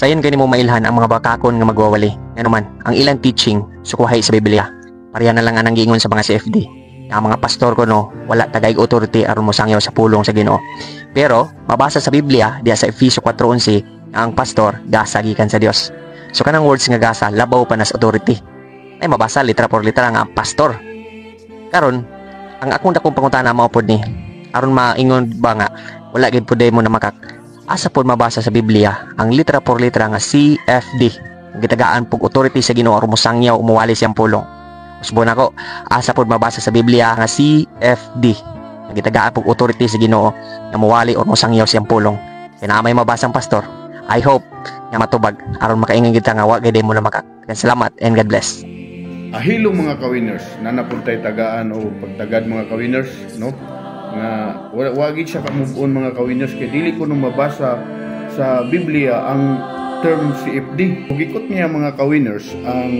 Sayon gani mo mailhan ang mga bakakon nga magwawali. Ngano man, ang ilang teaching sukuhay sa Biblia. Pareha na lang anang giingon sa mga CFD. Ang mga pastor ko no, wala tagaig authority aron mo sangyaw sa pulong sa Ginoo. Pero mabasa sa Biblia diya sa Efeso 4:11 nga ang pastor gasa gikan sa Dios. So kanang words nga gasa labaw pa nas authority. Ay mabasa litra por litra nga ang pastor. Karon ang akong dakong pangutana mao pod ni aron maingon ba nga wala gid pud mo na makak. Asa pod mabasa sa Biblia ang litra por litra nga CFD. Gitagaan pug authority sa Ginoo aron mo sangyaw umuwali siyang pulong. Usbon ako, asa pod mabasa sa Biblia nga CFD. Nagitagaan pug authority sa Ginoo nga muwali o mosangyaw siyang pulong. Kaya na may mabasang pastor. I hope nga matubag aron makaingon kita nga wa gid mo na makak. Salamat and God bless. Ahilo mga ka-winners, nanapuntay tagaan o pagtagad mga ka-winners, no? Nga wagi siya ka-move on mga ka-winners kay dili ko nung mabasa sa Biblia ang term CFD. Pagikot niya mga ka-winners ang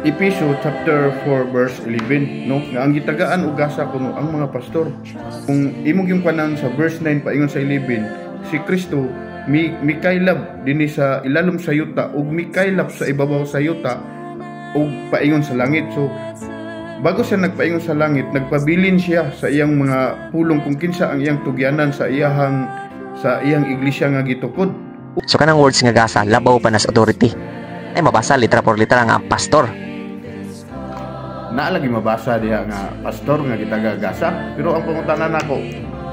Efeso chapter 4 verse 11, no, nga ang gitagaan og gasa kuno ang mga pastor. Kung imong yung panan sa verse 9 paingon sa 11, si Kristo mikaylab dinhi sa ilalom sa yuta ug mikaylab sa ibabaw sa yuta ug paingon sa langit. So bago siya nagpaingon sa langit, nagpabilin siya sa iyang mga pulong kung kinsa ang iyang tugyanan sa iyang iglesia nga gitukod. So kanang words nga gasa labaw pa nas authority. Ay mabasa litra por litra nga ang pastor. Naalagi mabasa diha nga pastor nga gitagagasa, pero ang pangutanan nako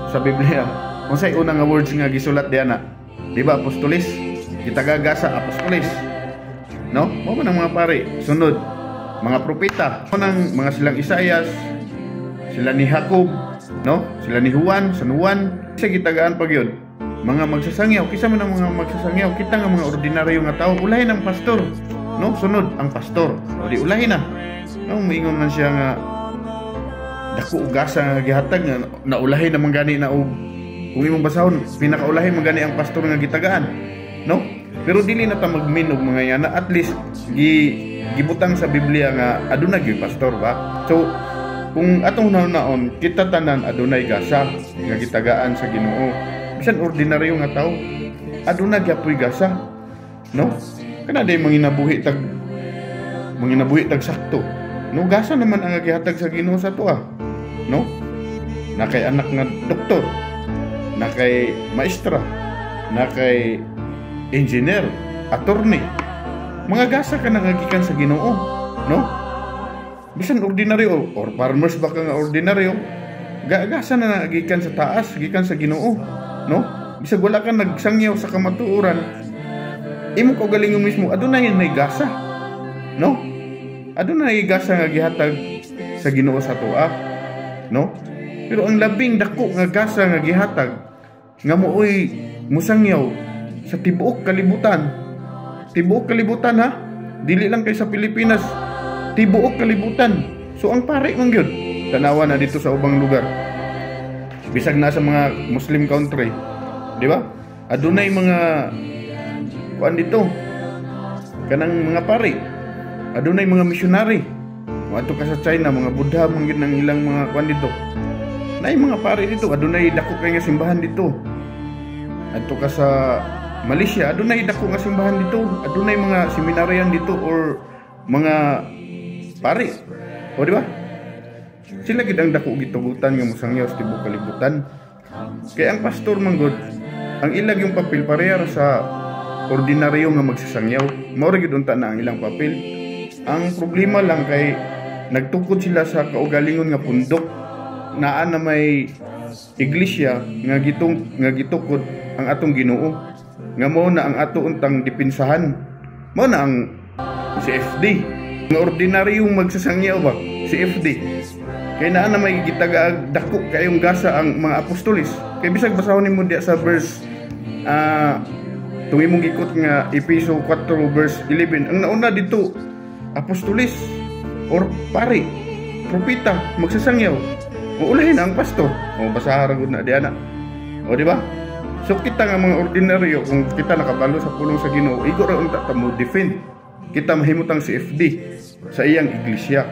sa Biblia unsay una nga words nga gisulat diha na, di ba? Apostolis, gitagagasa apostolis, no? Mo man ang mga pare sunod mga propeta, mo nang mga silang Isayas, sila ni Jacob, no, sila ni Juan, San Juan, sa gitagaan pag yun mga magsasangyaw. Kisa man ang mga magsasangyaw, kita nga mga ordinaryo nga tao, ulahin ang pastor, no? Sunod ang pastor, o di ulahin na, no? Maingon man siya nga dako ugasa nga gihatag nga naulahin naman gani na og kung imong basahon pinakaulahin man gani ang pastor nga gitagaan, no? Pero dili na ta magminog mga yana, at least gibutang sa Biblia nga adunay gyud pastor ba. So kung atong naon kita tanan adunay gasa nga gitagaan sa Ginoo, bisan ordinaryo nga tao adunay gyapoy gasa, no? Kana day manginabuhi tag sakto, no? Gasa naman ang gihatag sa Ginoo sa tuwa, no? Na kay anak nga doktor, na kay maestra, na kay engineer, attorney, mga gasa ka nangagikan sa Ginoo, no? Bisan ordinaryo or farmers baka nga ordinaryo, gasa na nangagikan sa taas, gikan sa Ginoo, no? Bisag wala ka nagsangyaw sa kamatuoran, imo ko galingon mismo adunay nay gasa, no? Adunay gasa nga gihatag sa Ginoo sa tuwa, no? Pero ang labing dako nga gasa nga gihatag nga mooy musangyaw sa tibuok kalibutan. Tibuok kalibutan ha? Dili lang kay sa Pilipinas. Tibuok kalibutan. So ang pare man gyud tanawa na dito sa ubang lugar. Bisag na sa mga Muslim country, di ba? Adunay mga kuan dito. Kanang mga pare. Adunay mga missionary. Adto ka sa China, mga Buddha man gyud nang ilang mga kuan dito. Nay mga pare dito, adunay dako kay nga simbahan dito. Adto ka sa Malaysia, adunay dako nga simbahan dito. Adunay mga seminaryan dito or mga pare. O di ba? Sila gid ang dako gitugutan nga mosangyaw sa tibuok kalibutan. Kaya ang pastor manggod, ang ilag yung papel pareha sa ordinaryo nga magsasangyaw. Mao ra gid unta na ang ilang papel. Ang problema lang kay nagtukod sila sa kaugalingon nga pundok naa na may iglesia nga gitukod ang atong Ginoo, nga mao na ang ato untang dipinsahan, mao na ang CFD nga ordinaryong magsasangyaw ba, CFD. Kay naa na may gitagaag dako kayong gasa ang mga apostolis. Kay bisag basahon nimo diya sa verse tungimong gikot nga Efeso 4 verse 11, ang nauna dito apostolis or pare, propeta, magsasangyaw. Ulahin ang pastor. O basahan gud na diana. O di ba? So kita nga mga ordinaryo, kung kita nakabalo sa pulong sa Ginoo, igo ra unta ta mo defend. Kita mahimutang CFD sa iyang iglesia.